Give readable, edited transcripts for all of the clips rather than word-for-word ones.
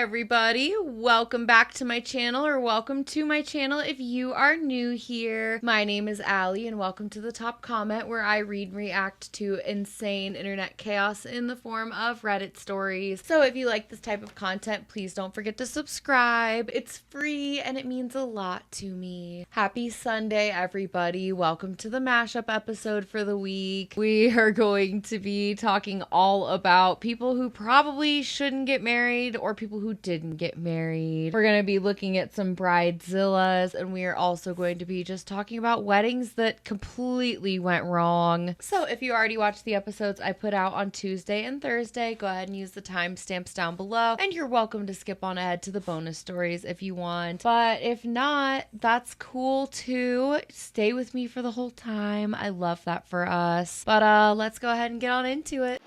everybody, welcome back to my channel, or welcome to my channel if you are new here. My name is Allie and welcome to the top comment, where I read and react to insane internet chaos in the form of Reddit stories. So if you like this type of content, please don't forget to subscribe. It's free and it means a lot to me. Happy Sunday, everybody. Welcome to the mashup episode for the week. We are going to be talking all about people who probably shouldn't get married or people who didn't get married. We're going to be looking at some Bridezillas, and we are also going to be just talking about weddings that completely went wrong. So if you already watched the episodes I put out on Tuesday and Thursday, go ahead and use the timestamps down below, and you're welcome to skip on ahead to the bonus stories if you want. But if not, that's cool too. Stay with me for the whole time. I love that for us. But let's go ahead and get on into it.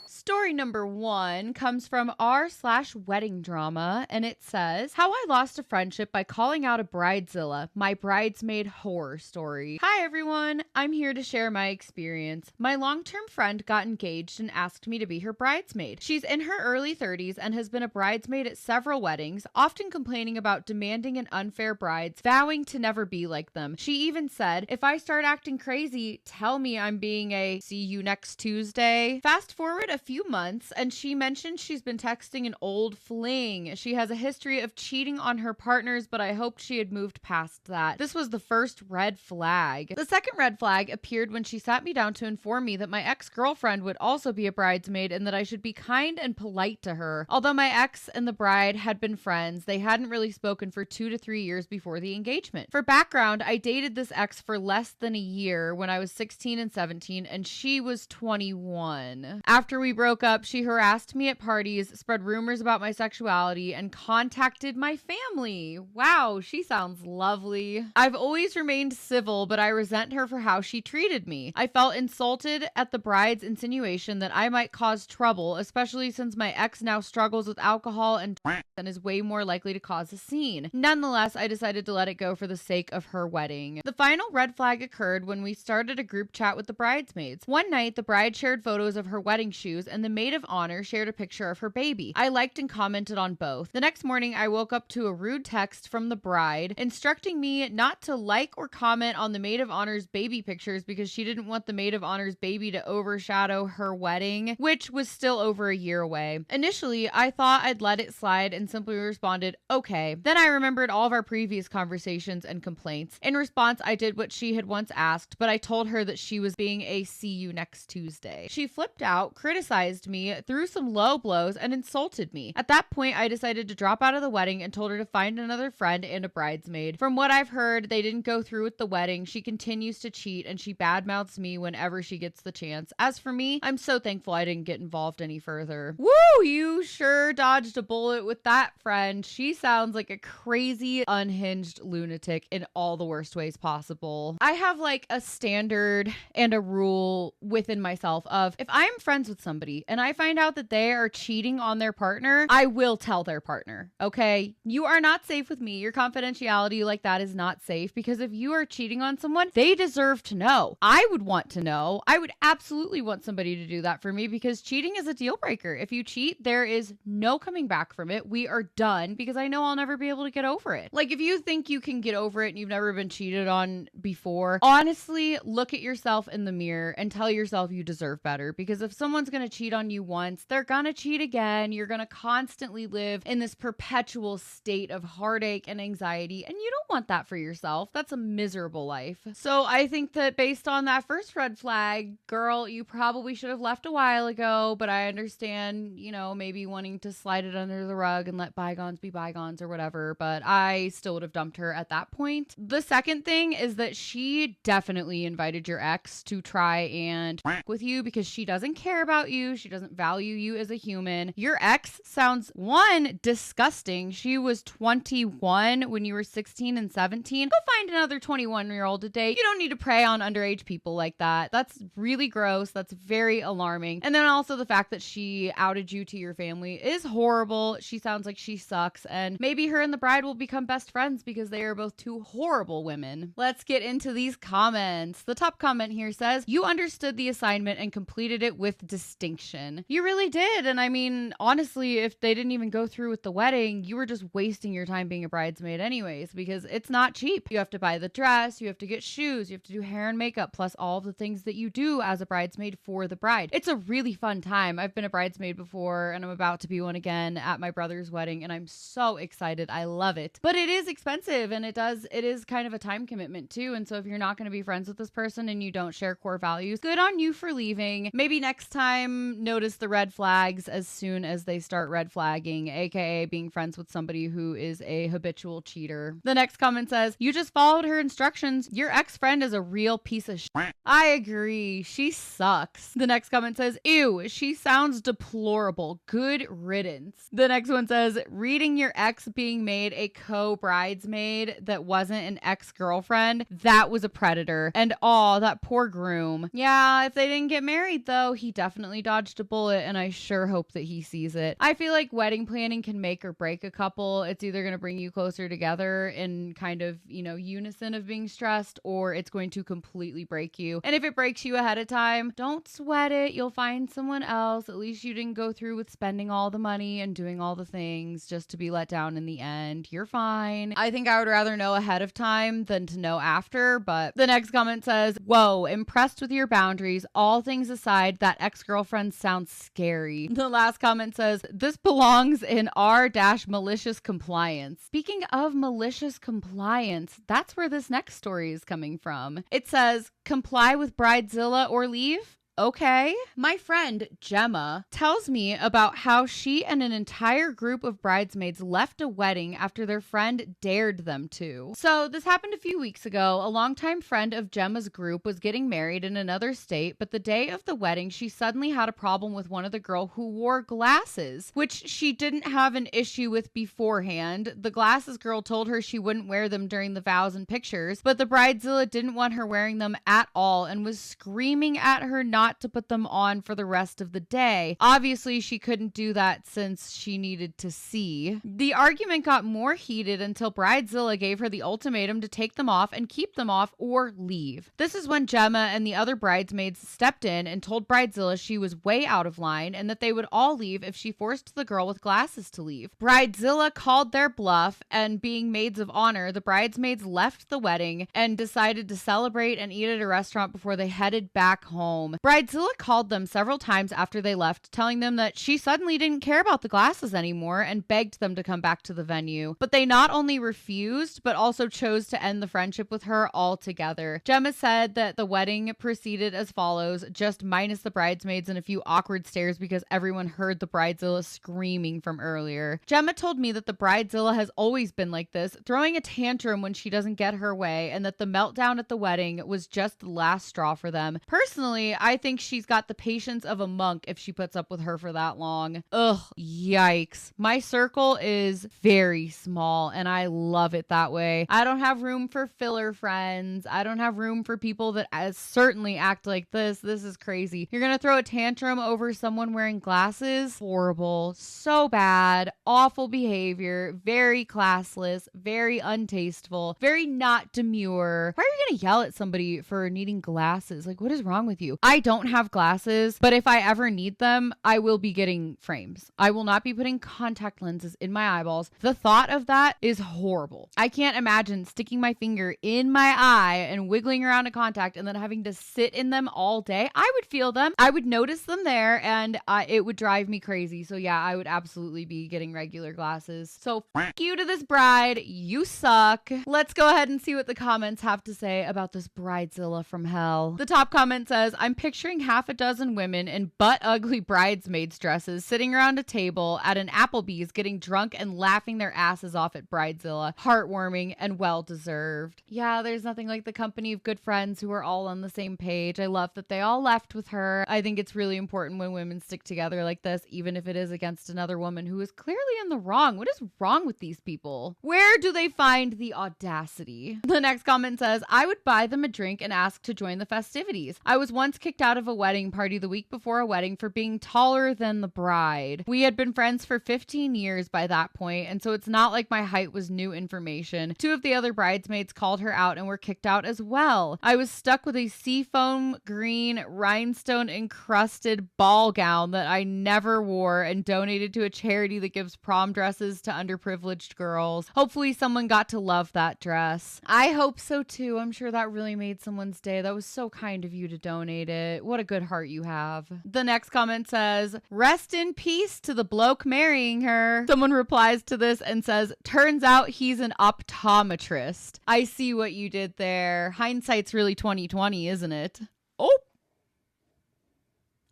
Story number 1 comes from r/wedding drama, and it says, "How I lost a friendship by calling out a bridezilla, my bridesmaid horror story." Hi everyone, I'm here to share my experience. My long-term friend got engaged and asked me to be her bridesmaid. She's in her early 30s and has been a bridesmaid at several weddings, often complaining about demanding and unfair brides, vowing to never be like them. She even said, "If I start acting crazy, tell me I'm being a see you next Tuesday." Fast forward a few months, and she mentioned she's been texting an old fling. She has a history of cheating on her partners, but I hoped she had moved past that. This was the first red flag. The second red flag appeared when she sat me down to inform me that my ex-girlfriend would also be a bridesmaid and that I should be kind and polite to her. Although my ex and the bride had been friends, they hadn't really spoken for 2 to 3 years before the engagement. For background, I dated this ex for less than a year when I was 16 and 17, and she was 21. After we broke up, she harassed me at parties, spread rumors about my sexuality, and contacted my family. Wow, she sounds lovely. I've always remained civil, but I resent her for how she treated me. I felt insulted at the bride's insinuation that I might cause trouble, especially since my ex now struggles with alcohol and is way more likely to cause a scene. Nonetheless, I decided to let it go for the sake of her wedding. The final red flag occurred when we started a group chat with the bridesmaids. One night, the bride shared photos of her wedding shoes, and the maid of honor shared a picture of her baby. I liked and commented on both. The next morning, I woke up to a rude text from the bride instructing me not to like or comment on the maid of honor's baby pictures because she didn't want the maid of honor's baby to overshadow her wedding, which was still over a year away. Initially, I thought I'd let it slide and simply responded, "Okay." Then I remembered all of our previous conversations and complaints. In response, I did what she had once asked, but I told her that she was being a see you next Tuesday. She flipped out, criticized me, threw some low blows, and insulted me. At that point, I decided to drop out of the wedding and told her to find another friend and a bridesmaid. From what I've heard, they didn't go through with the wedding. She continues to cheat, and she badmouths me whenever she gets the chance. As for me, I'm so thankful I didn't get involved any further. Woo! You sure dodged a bullet with that friend. She sounds like a crazy, unhinged lunatic in all the worst ways possible. I have like a standard and a rule within myself of, if I'm friends with somebody and I find out that they are cheating on their partner, I will tell their partner, okay? You are not safe with me. Your confidentiality like that is not safe, because if you are cheating on someone, they deserve to know. I would want to know. I would absolutely want somebody to do that for me, because cheating is a deal breaker. If you cheat, there is no coming back from it. We are done, because I know I'll never be able to get over it. Like, if you think you can get over it and you've never been cheated on before, honestly, look at yourself in the mirror and tell yourself you deserve better, because if someone's going to cheat on you once, they're going to cheat again. You're going to constantly live in this perpetual state of heartache and anxiety, and you don't want that for yourself. That's a miserable life. So I think that based on that first red flag, girl, you probably should have left a while ago, but I understand, you know, maybe wanting to slide it under the rug and let bygones be bygones or whatever, but I still would have dumped her at that point. The second thing is that she definitely invited your ex to try and with you, because she doesn't care about you. She doesn't value you as a human. Your ex sounds, one, disgusting. She was 21 when you were 16 and 17. Go find another 21-year-old to date. You don't need to prey on underage people like that. That's really gross. That's very alarming. And then also the fact that she outed you to your family is horrible. She sounds like she sucks, and maybe her and the bride will become best friends because they are both two horrible women. Let's get into these comments. The top comment here says, you understood the assignment and completed it with distinction. You really did. And I mean, honestly, if they didn't even go through with the wedding, you were just wasting your time being a bridesmaid anyways, because it's not cheap. You have to buy the dress, you have to get shoes, you have to do hair and makeup, plus all of the things that you do as a bridesmaid for the bride. It's a really fun time. I've been a bridesmaid before, and I'm about to be one again at my brother's wedding, and I'm so excited. I love it. But it is expensive, and it is kind of a time commitment too. And so if you're not going to be friends with this person and you don't share core values, good on you for leaving. Maybe next time notice the red flags as soon as they start red flagging, aka being friends with somebody who is a habitual cheater. The next comment says, you just followed her instructions. Your ex-friend is a real piece of shit. I agree. She sucks. The next comment says, ew, she sounds deplorable. Good riddance. The next one says, reading your ex being made a co-bridesmaid that wasn't an ex-girlfriend, that was a predator. And aw, that poor groom. Yeah, if they didn't get married though, he definitely dodged a bullet, and I sure hope that he sees it. I feel like wedding planning can make or break a couple. It's either going to bring you closer together in kind of, unison of being stressed, or it's going to completely break you. And if it breaks you ahead of time, don't sweat it. You'll find someone else. At least you didn't go through with spending all the money and doing all the things just to be let down in the end. You're fine. I think I would rather know ahead of time than to know after. But the next comment says, whoa, impressed with your boundaries. All things aside, that ex-girlfriend sounds scary. The last comment says, this belongs in r-malicious compliance. Speaking of malicious compliance, that's where this next story is coming from. It says, comply with Bridezilla or leave? Okay. My friend Gemma tells me about how she and an entire group of bridesmaids left a wedding after their friend dared them to. So this happened a few weeks ago. A longtime friend of Gemma's group was getting married in another state, but the day of the wedding, she suddenly had a problem with one of the girls who wore glasses, which she didn't have an issue with beforehand. The glasses girl told her she wouldn't wear them during the vows and pictures, but the Bridezilla didn't want her wearing them at all and was screaming at her not to put them on for the rest of the day. Obviously, she couldn't do that since she needed to see. The argument got more heated until Bridezilla gave her the ultimatum to take them off and keep them off or leave. This is when Gemma and the other bridesmaids stepped in and told Bridezilla she was way out of line and that they would all leave if she forced the girl with glasses to leave. Bridezilla called their bluff, and being maids of honor, the bridesmaids left the wedding and decided to celebrate and eat at a restaurant before they headed back home. Bridezilla called them several times after they left, telling them that she suddenly didn't care about the glasses anymore and begged them to come back to the venue. But they not only refused, but also chose to end the friendship with her altogether. Gemma said that the wedding proceeded as follows, just minus the bridesmaids and a few awkward stares because everyone heard the Bridezilla screaming from earlier. Gemma told me that the Bridezilla has always been like this, throwing a tantrum when she doesn't get her way, and that the meltdown at the wedding was just the last straw for them. Personally, I think she's got the patience of a monk if she puts up with her for that long. Ugh, yikes. My circle is very small and I love it that way. I don't have room for filler friends. I don't have room for people that certainly act like this. This is crazy. You're gonna throw a tantrum over someone wearing glasses? Horrible. So bad. Awful behavior. Very classless. Very untasteful. Very not demure. Why are you gonna yell at somebody for needing glasses? Like, what is wrong with you? I don't have glasses, but if I ever need them, I will be getting frames. I will not be putting contact lenses in my eyeballs. The thought of that is horrible. I can't imagine sticking my finger in my eye and wiggling around a contact and then having to sit in them all day. I would feel them. I would notice them there, and it would drive me crazy. So yeah, I would absolutely be getting regular glasses. So f you to this bride. You suck. Let's go ahead and see what the comments have to say about this Bridezilla from hell. The top comment says, I'm picturing picturing half a dozen women in butt-ugly bridesmaids dresses sitting around a table at an Applebee's getting drunk and laughing their asses off at Bridezilla. Heartwarming and well-deserved. Yeah, there's nothing like the company of good friends who are all on the same page. I love that they all left with her. I think it's really important when women stick together like this, even if it is against another woman who is clearly in the wrong. What is wrong with these people? Where do they find the audacity? The next comment says, I would buy them a drink and ask to join the festivities. I was once kicked out of a wedding party the week before a wedding for being taller than the bride. We had been friends for 15 years by that point, and so it's not like my height was new information. Two of the other bridesmaids called her out and were kicked out as well. I was stuck with a seafoam green rhinestone encrusted ball gown that I never wore and donated to a charity that gives prom dresses to underprivileged girls. Hopefully someone got to love that dress. I hope so too. I'm sure that really made someone's day. That was so kind of you to donate it. What a good heart you have. The next comment says, rest in peace to the bloke marrying her. Someone replies to this and says, turns out he's an optometrist. I see what you did there. Hindsight's really 2020, isn't it? Oh,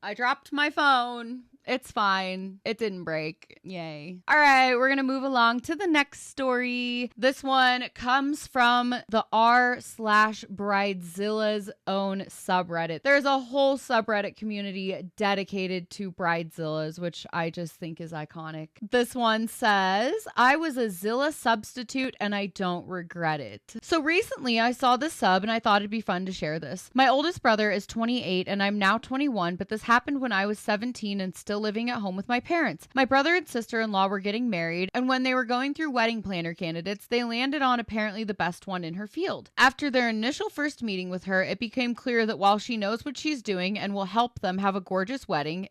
I dropped my phone. It's fine. It didn't break. Yay. All right, we're going to move along to the next story. This one comes from the r/Bridezilla's own subreddit. There's a whole subreddit community dedicated to Bridezillas, which I just think is iconic. This one says, I was a Zilla substitute and I don't regret it. So recently I saw this sub and I thought it'd be fun to share this. My oldest brother is 28 and I'm now 21, but this happened when I was 17 and still living at home with my parents. My brother and sister-in-law were getting married, and when they were going through wedding planner candidates, they landed on apparently the best one in her field. After their initial first meeting with her, it became clear that while she knows what she's doing and will help them have a gorgeous wedding,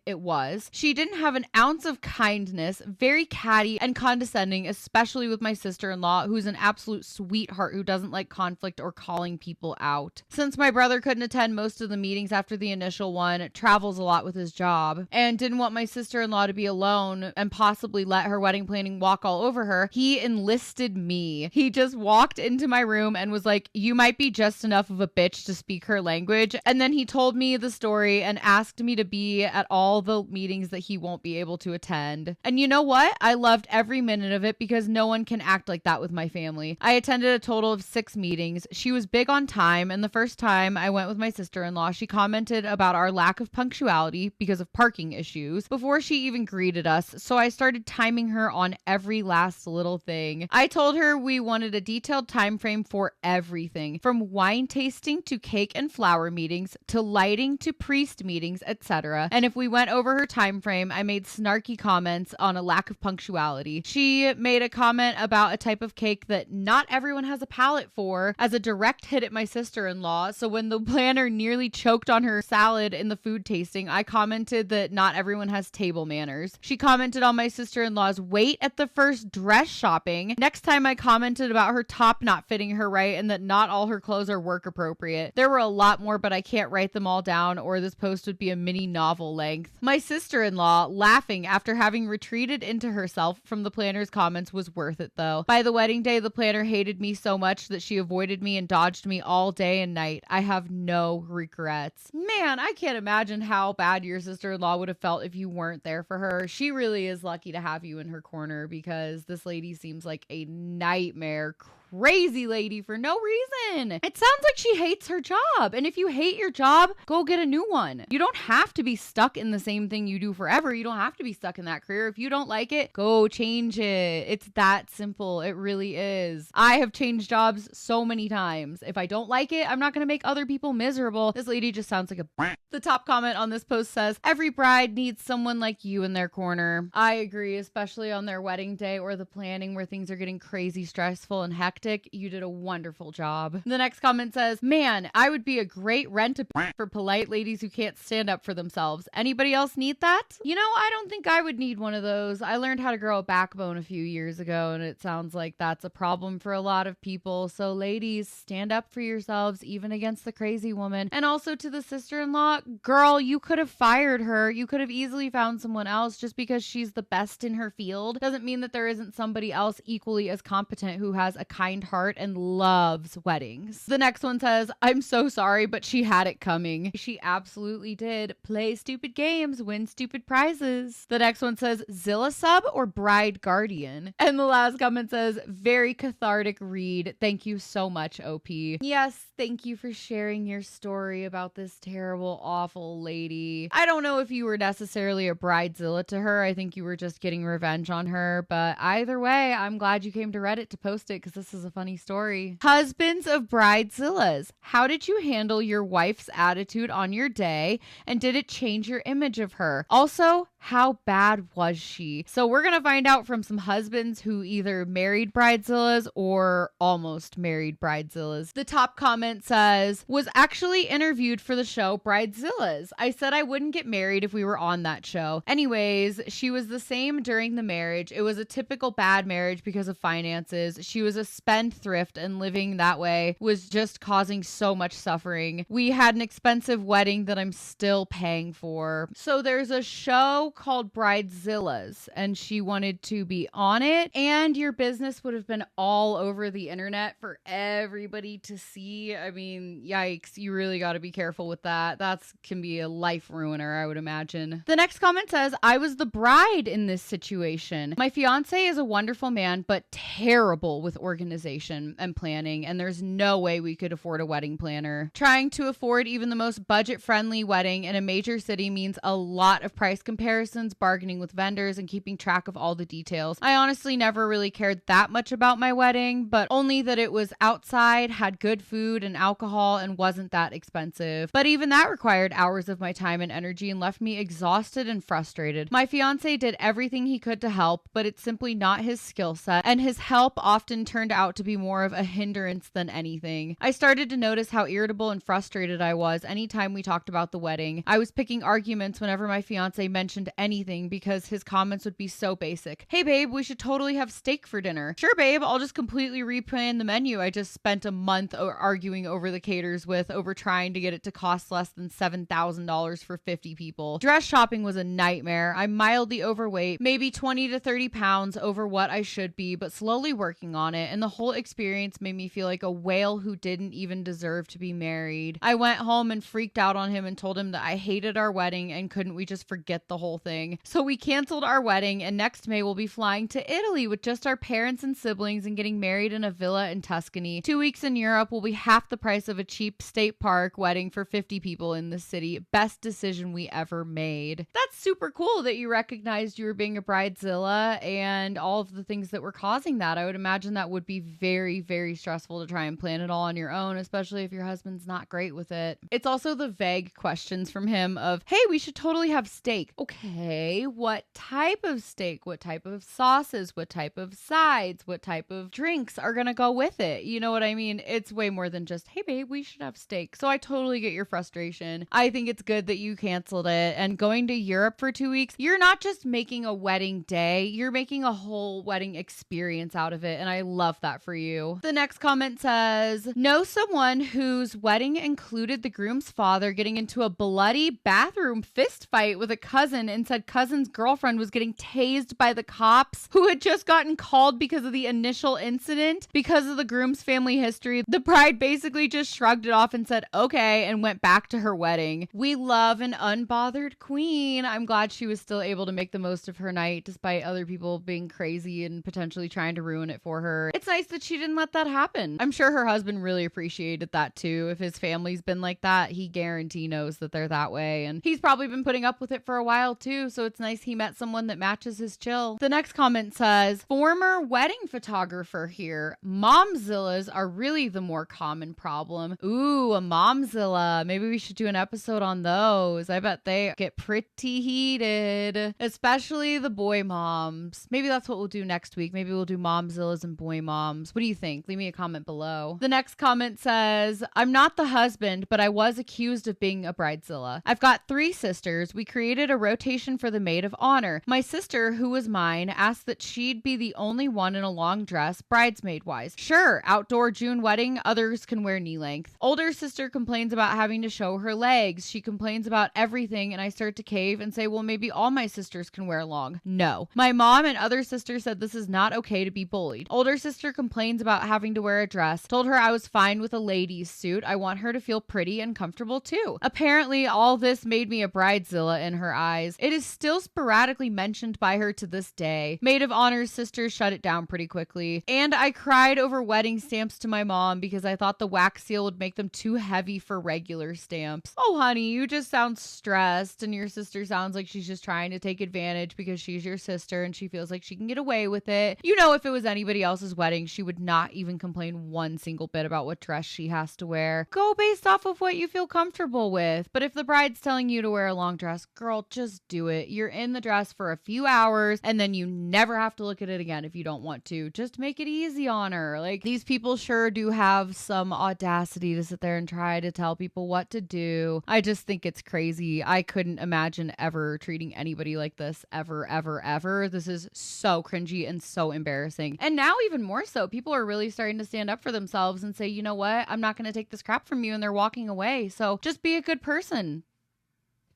she didn't have an ounce of kindness, very catty and condescending, especially with my sister-in-law, who's an absolute sweetheart who doesn't like conflict or calling people out. Since my brother couldn't attend most of the meetings after the initial one, travels a lot with his job, and didn't want my sister-in-law to be alone and possibly let her wedding planning walk all over her, he enlisted me. He just walked into my room and was like, you might be just enough of a bitch to speak her language. And then he told me the story and asked me to be at all the meetings that he won't be able to attend. And you know what? I loved every minute of it because no one can act like that with my family. I attended a total of 6 meetings. She was big on time, and the first time I went with my sister-in-law, she commented about our lack of punctuality because of parking issues before she even greeted us, so I started timing her on every last little thing. I told her we wanted a detailed time frame for everything, from wine tasting to cake and flower meetings to lighting to priest meetings, etc. And if we went over her time frame, I made snarky comments on a lack of punctuality. She made a comment about a type of cake that not everyone has a palate for as a direct hit at my sister-in-law, so when the planner nearly choked on her salad in the food tasting, I commented that not everyone has table manners. She commented on my sister-in-law's weight at the first dress shopping. Next time I commented about her top not fitting her right and that not all her clothes are work appropriate. There were a lot more, but I can't write them all down or this post would be a mini novel length. My sister-in-law, laughing after having retreated into herself from the planner's comments, was worth it though. By the wedding day, the planner hated me so much that she avoided me and dodged me all day and night. I have no regrets. Man, I can't imagine how bad your sister-in-law would have felt if you weren't there for her. She really is lucky to have you in her corner because this lady seems like a nightmare, crazy lady for no reason. It sounds like she hates her job. And if you hate your job, go get a new one. You don't have to be stuck in the same thing you do forever. You don't have to be stuck in that career. If you don't like it, go change it. It's that simple. It really is. I have changed jobs so many times. If I don't like it, I'm not going to make other people miserable. This lady just sounds like a The top comment on this post says, every bride needs someone like you in their corner. I agree, especially on their wedding day or the planning where things are getting crazy, stressful, and hectic. You did a wonderful job. The next comment says, man, I would be a great rent for polite ladies who can't stand up for themselves. Anybody else need that? You know, I don't think I would need one of those. I learned how to grow a backbone a few years ago, and it sounds like that's a problem for a lot of people. So ladies, stand up for yourselves, even against the crazy woman. And also to the sister-in-law, girl, you could have fired her. You could have easily found someone else. Just because she's the best in her field doesn't mean that there isn't somebody else equally as competent who has a kind heart and loves weddings. The next one says, I'm so sorry, but she had it coming. She absolutely did. Play stupid games, win stupid prizes. The next one says, Zilla sub or bride guardian? And the last comment says, very cathartic read. Thank you so much, OP. Yes, thank you for sharing your story about this terrible, awful lady. I don't know if you were necessarily a bridezilla to her. I think you were just getting revenge on her. But either way, I'm glad you came to Reddit to post it because this is a funny story. Husbands of bridezillas. How did you handle your wife's attitude on your day? And did it change your image of her? Also, how bad was she? So we're going to find out from some husbands who either married bridezillas or almost married bridezillas. The top comment says, was actually interviewed for the show Bridezillas. I said I wouldn't get married if we were on that show. Anyways, she was the same during the marriage. It was a typical bad marriage because of finances. She was a spendthrift and living that way was just causing so much suffering. We had an expensive wedding that I'm still paying for. So there's a show called Bridezillas and she wanted to be on it, and your business would have been all over the internet for everybody to see. I mean, yikes, you really got to be careful with that. That can be a life ruiner, I would imagine. The next comment says, I was the bride in this situation. My fiancé is a wonderful man, but terrible with organization and planning, and there's no way we could afford a wedding planner. Trying to afford even the most budget-friendly wedding in a major city means a lot of price comparisons, bargaining with vendors, and keeping track of all the details. I honestly never really cared that much about my wedding, but only that it was outside, had good food and alcohol, and wasn't that expensive. But even that required hours of my time and energy and left me exhausted and frustrated. My fiance did everything he could to help, but it's simply not his skill set, and his help often turned out to be more of a hindrance than anything. I started to notice how irritable and frustrated I was anytime we talked about the wedding. I was picking arguments whenever my fiance mentioned anything because his comments would be so basic. Hey babe, we should totally have steak for dinner. Sure babe, I'll just completely replan the menu I just spent a month arguing over the caters with over trying to get it to cost less than $7,000 for 50 people. Dress shopping was a nightmare. I'm mildly overweight, maybe 20 to 30 pounds over what I should be, but slowly working on it, and the whole experience made me feel like a whale who didn't even deserve to be married. I went home and freaked out on him and told him that I hated our wedding and couldn't we just forget the whole thing. So we canceled our wedding, and next May we'll be flying to Italy with just our parents and siblings and getting married in a villa in Tuscany. 2 weeks in Europe will be half the price of a cheap state park wedding for 50 people in the city. Best decision we ever made. That's super cool that you recognized you were being a bridezilla and all of the things that were causing that. I would imagine that would be very, very stressful to try and plan it all on your own, especially if your husband's not great with it. It's also the vague questions from him of, hey, we should totally have steak. Okay, what type of steak? What type of sauces? What type of sides? What type of drinks are gonna go with it? You know what I mean? It's way more than just, hey babe, we should have steak. So I totally get your frustration. I think it's good that you canceled it, and going to Europe for 2 weeks, you're not just making a wedding day, you're making a whole wedding experience out of it, and I love that for you. The next comment says, know someone whose wedding included the groom's father getting into a bloody bathroom fist fight with a cousin and said cousin's girlfriend was getting tased by the cops who had just gotten called because of the initial incident. Because of the groom's family history, the bride basically just shrugged it off and said okay and went back to her wedding. We love an unbothered queen. I'm glad she was still able to make the most of her night despite other people being crazy and potentially trying to ruin it for her. It's nice that she didn't let that happen. I'm sure her husband really appreciated that too. If his family's been like that, he guarantee knows that they're that way, and he's probably been putting up with it for a while too, so it's nice he met someone that matches his chill. The next comment says, former wedding photographer here. Momzillas are really the more common problem. Ooh, a momzilla. Maybe we should do an episode on those. I bet they get pretty heated, especially the boy moms. Maybe that's what we'll do next week. Maybe we'll do momzillas and boy moms. What do you think? Leave me a comment below. The next comment says, I'm not the husband, but I was accused of being a bridezilla. I've got 3 sisters. We created a rotation nomination for the maid of honor. My sister, who was mine, asked that she'd be the only one in a long dress, bridesmaid-wise. Sure, outdoor June wedding, others can wear knee length. Older sister complains about having to show her legs. She complains about everything, and I start to cave and say, well, maybe all my sisters can wear long. No. My mom and other sisters said this is not okay to be bullied. Older sister complains about having to wear a dress. Told her I was fine with a lady's suit. I want her to feel pretty and comfortable too. Apparently, all this made me a bridezilla in her eyes. It is still sporadically mentioned by her to this day. Maid of honor's sisters shut it down pretty quickly. And I cried over wedding stamps to my mom because I thought the wax seal would make them too heavy for regular stamps. Oh, honey, you just sound stressed, and your sister sounds like she's just trying to take advantage because she's your sister and she feels like she can get away with it. You know, if it was anybody else's wedding, she would not even complain one single bit about what dress she has to wear. Go based off of what you feel comfortable with. But if the bride's telling you to wear a long dress, girl, just do it. You're in the dress for a few hours and then you never have to look at it again if you don't want to. Just make it easy on her. Like, these people sure do have some audacity to sit there and try to tell people what to do. I just think it's crazy. I couldn't imagine ever treating anybody like this ever, ever, ever. This is so cringy and so embarrassing. And now even more so, people are really starting to stand up for themselves and say, you know what? I'm not going to take this crap from you, and they're walking away. So just be a good person.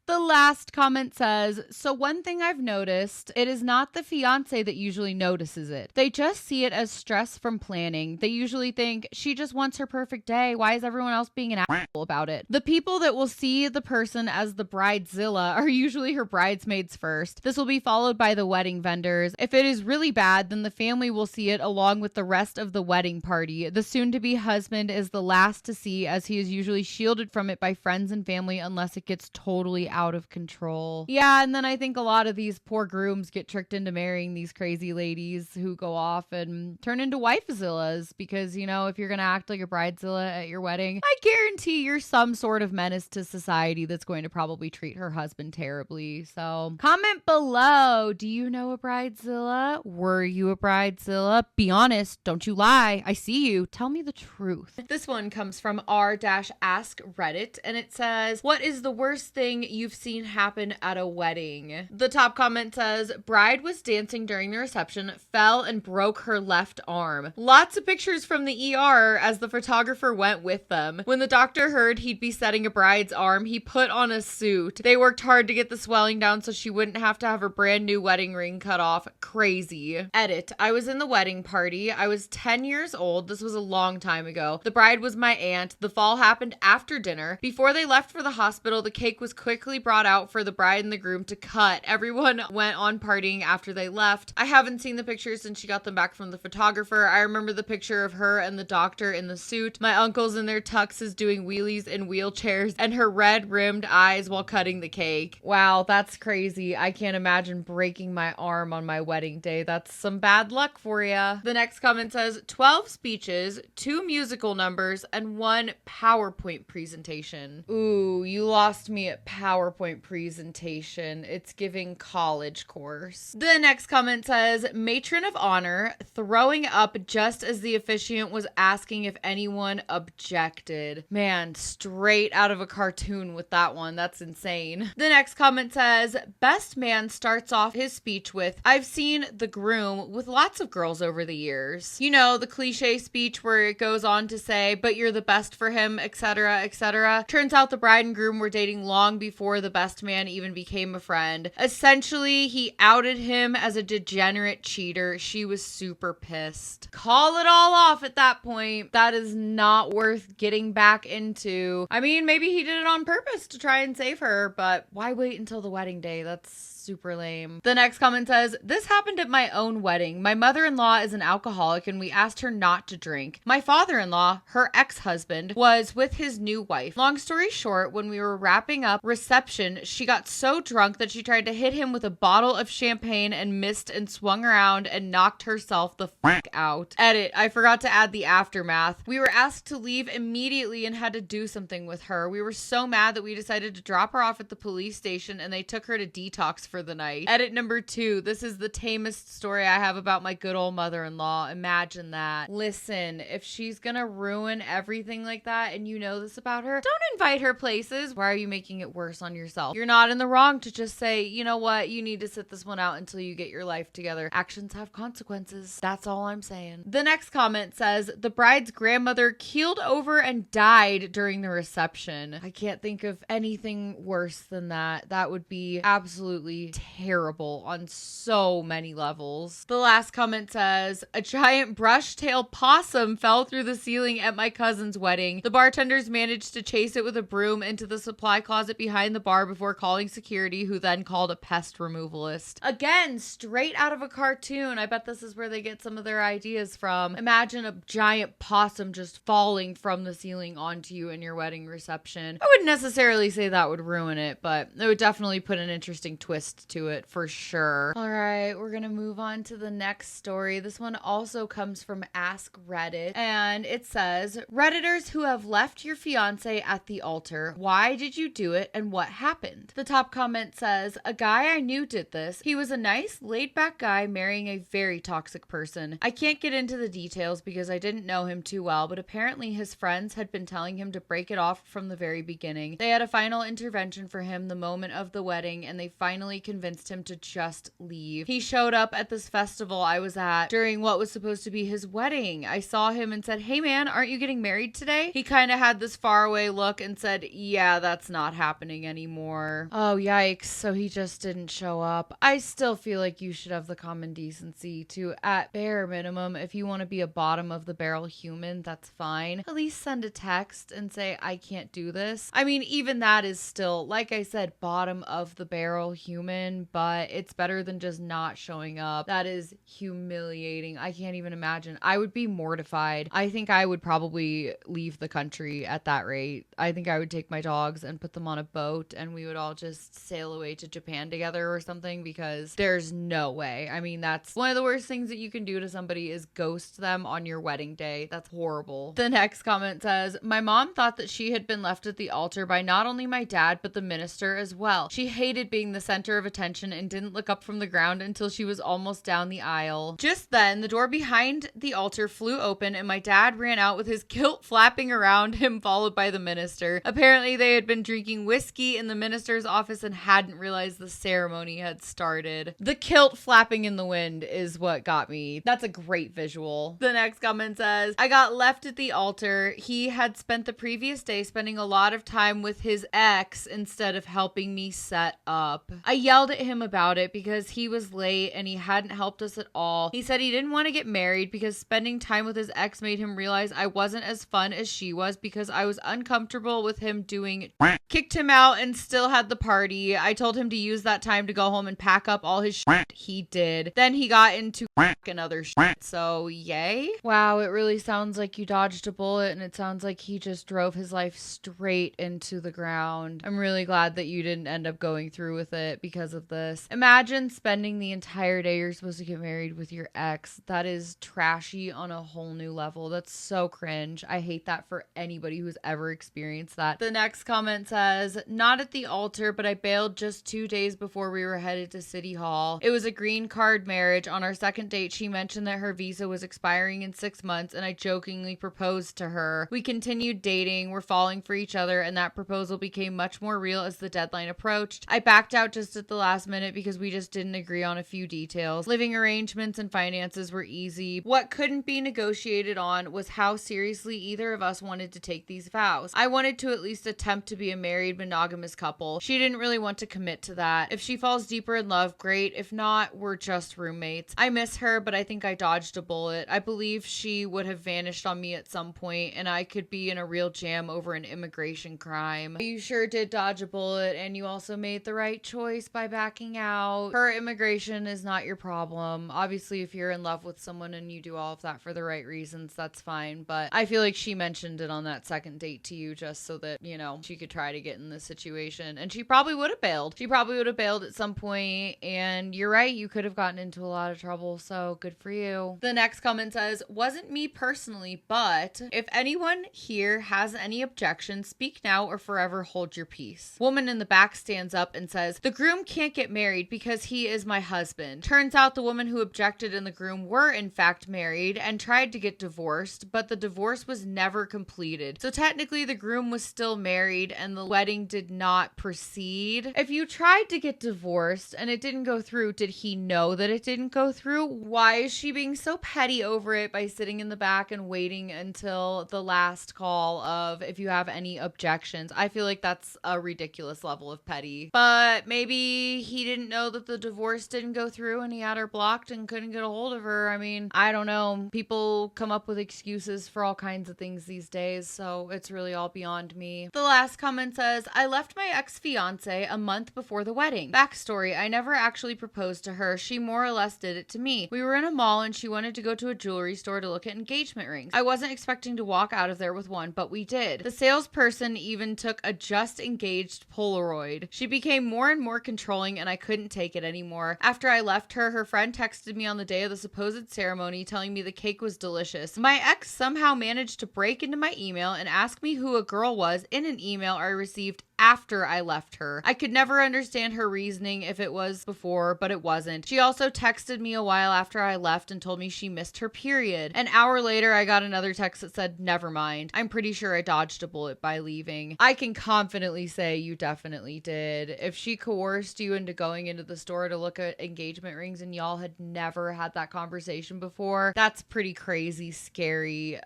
The last comment says, so one thing I've noticed, it is not the fiancé that usually notices it. They just see it as stress from planning. They usually think, she just wants her perfect day. Why is everyone else being an asshole about it? The people that will see the person as the bridezilla are usually her bridesmaids first. This will be followed by the wedding vendors. If it is really bad, then the family will see it along with the rest of the wedding party. The soon-to-be husband is the last to see, as he is usually shielded from it by friends and family unless it gets totally out of control. Yeah, and then I think a lot of these poor grooms get tricked into marrying these crazy ladies who go off and turn into wifezillas because, you know, if you're going to act like a bridezilla at your wedding, I guarantee you're some sort of menace to society that's going to probably treat her husband terribly. So comment below. Do you know a bridezilla? Were you a bridezilla? Be honest. Don't you lie. I see you. Tell me the truth. This one comes from r-ask Reddit, and it says, what is the worst thing you've seen happen at a wedding? The top comment says, bride was dancing during the reception, fell and broke her left arm. Lots of pictures from the ER as the photographer went with them. When the doctor heard he'd be setting a bride's arm, he put on a suit. They worked hard to get the swelling down so she wouldn't have to have her brand new wedding ring cut off. Crazy. Edit. I was in the wedding party. I was 10 years old. This was a long time ago. The bride was my aunt. The fall happened after dinner. Before they left for the hospital, the cake was quickly brought out for the bride and the groom to cut. Everyone went on partying after they left. I haven't seen the pictures since she got them back from the photographer. I remember the picture of her and the doctor in the suit, my uncles in their tuxes doing wheelies in wheelchairs, and her red-rimmed eyes while cutting the cake. Wow, that's crazy. I can't imagine breaking my arm on my wedding day. That's some bad luck for you. The next comment says, 12 speeches, 2 musical numbers, and 1 PowerPoint presentation. Ooh, you lost me at PowerPoint presentation. It's giving college course. The next comment says, matron of honor, throwing up just as the officiant was asking if anyone objected. Man, straight out of a cartoon with that one. That's insane. The next comment says, best man starts off his speech with, I've seen the groom with lots of girls over the years. You know, the cliche speech where it goes on to say, but you're the best for him, etc., etc. Turns out the bride and groom were dating long before the best man even became a friend. Essentially, he outed him as a degenerate cheater. She was super pissed. Call it all off at that point. That is not worth getting back into. I mean, maybe he did it on purpose to try and save her, but why wait until the wedding day? That's super lame. The next comment says, this happened at my own wedding. My mother-in-law is an alcoholic and we asked her not to drink. My father-in-law, her ex-husband, was with his new wife. Long story short, when we were wrapping up reception, she got so drunk that she tried to hit him with a bottle of champagne and missed and swung around and knocked herself the fuck out. Edit. I forgot to add the aftermath. We were asked to leave immediately and had to do something with her. We were so mad that we decided to drop her off at the police station and they took her to detox for the night. Edit number 2. This is the tamest story I have about my good old mother-in-law. Imagine that. Listen, if she's gonna ruin everything like that and you know this about her, don't invite her places. Why are you making it worse on yourself? You're not in the wrong to just say, you know what, you need to sit this one out until you get your life together. Actions have consequences. That's all I'm saying. The next comment says, the bride's grandmother keeled over and died during the reception. I can't think of anything worse than that. That would be absolutely terrible on so many levels. The last comment says, a giant brush-tailed possum fell through the ceiling at my cousin's wedding. The bartenders managed to chase it with a broom into the supply closet behind the bar before calling security, who then called a pest removalist. Again, straight out of a cartoon. I bet this is where they get some of their ideas from. Imagine a giant possum just falling from the ceiling onto you in your wedding reception. I wouldn't necessarily say that would ruin it, but it would definitely put an interesting twist to it for sure. All right, we're gonna move on to the next story. This one also comes from Ask Reddit, and it says, Redditors who have left your fiance at the altar. Why did you do it and what happened? The top comment says, a guy I knew did this. He was a nice, laid-back guy marrying a very toxic person. I can't get into the details because I didn't know him too well, but apparently his friends had been telling him to break it off from the very beginning. They had a final intervention for him the moment of the wedding, and they finally convinced him to just leave. He showed up at this festival I was at during what was supposed to be his wedding. I saw him and said, hey man, aren't you getting married today? He kind of had this faraway look and said, yeah, that's not happening anymore. Oh, yikes. So he just didn't show up. I still feel like you should have the common decency to, at bare minimum, if you want to be a bottom of the barrel human, that's fine. At least send a text and say, I can't do this. I mean, even that is still, like I said, bottom of the barrel human, but it's better than just not showing up. That is humiliating. I can't even imagine. I would be mortified. I think I would probably leave the country at that rate. I think I would take my dogs and put them on a boat and we would all just sail away to Japan together or something, because there's no way. I mean, that's one of the worst things that you can do to somebody is ghost them on your wedding day. That's horrible. The next comment says, my mom thought that she had been left at the altar by not only my dad, but the minister as well. She hated being the center of attention and didn't look up from the ground until she was almost down the aisle. Just then, the door behind the altar flew open and my dad ran out with his kilt flapping around him, followed by the minister. Apparently, they had been drinking whiskey in the minister's office and hadn't realized the ceremony had started. The kilt flapping in the wind is what got me. That's a great visual. The next comment says, I got left at the altar. He had spent the previous day spending a lot of time with his ex instead of helping me set up. I yelled at him about it because he was late and he hadn't helped us at all. He said he didn't want to get married because spending time with his ex made him realize I wasn't as fun as she was because I was uncomfortable with him doing kicked him out and still had the party. I told him to use that time to go home and pack up all his shit. He did. Then he got into another shit. So yay. Wow, it really sounds like you dodged a bullet and it sounds like he just drove his life straight into the ground. I'm really glad that you didn't end up going through with it because of this. Imagine spending the entire day you're supposed to get married with your ex. That is trashy on a whole new level. That's so cringe. I hate that for anybody who's ever experienced that. The next comment says, not at the altar, but I bailed just 2 days before we were headed to City Hall. It was a green card marriage. On our second date, she mentioned that her visa was expiring in 6 months and I jokingly proposed to her. We continued dating, were falling for each other, and that proposal became much more real as the deadline approached. I backed out just at the last minute because we just didn't agree on a few details. Living arrangements and finances were easy. What couldn't be negotiated on was how seriously either of us wanted to take these vows. I wanted to at least attempt to be a married monogamous couple. She didn't really want to commit to that. If she falls deeper in love, great. If not, we're just roommates. I miss her, but I think I dodged a bullet. I believe she would have vanished on me at some point and I could be in a real jam over an immigration crime. You sure did dodge a bullet, and you also made the right choice by backing out. Her immigration is not your problem. Obviously, if you're in love with someone and you do all of that for the right reasons, that's fine. But I feel like she mentioned it on that second date to you just so that, you know, she could try to get in this situation. And she probably would have bailed. She probably would have bailed at some point. And you're right, you could have gotten into a lot of trouble. So good for you. The next comment says, wasn't me personally, but if anyone here has any objections, speak now or forever hold your peace. Woman in the back stands up and says, the groom groom can't get married because he is my husband. Turns out the woman who objected and the groom were in fact married and tried to get divorced, but the divorce was never completed. So technically the groom was still married and the wedding did not proceed. If you tried to get divorced and it didn't go through, did he know that it didn't go through? Why is she being so petty over it by sitting in the back and waiting until the last call of if you have any objections? I feel like that's a ridiculous level of petty. But maybe he didn't know that the divorce didn't go through and he had her blocked and couldn't get a hold of her. I mean, I don't know. People come up with excuses for all kinds of things these days, so it's really all beyond me. The last comment says, I left my ex-fiancé a month before the wedding. Backstory, I never actually proposed to her. She more or less did it to me. We were in a mall and she wanted to go to a jewelry store to look at engagement rings. I wasn't expecting to walk out of there with one, but we did. The salesperson even took a just engaged Polaroid. She became more and more controlling and I couldn't take it anymore. After I left her, her friend texted me on the day of the supposed ceremony telling me the cake was delicious. My ex somehow managed to break into my email and ask me who a girl was in an email I received after I left her. I could never understand her reasoning if it was before, but it wasn't. She also texted me a while after I left and told me she missed her period. An hour later, I got another text that said, never mind. I'm pretty sure I dodged a bullet by leaving. I can confidently say you definitely did. If she coerced you into going into the store to look at engagement rings and y'all had never had that conversation before, that's pretty crazy, scary,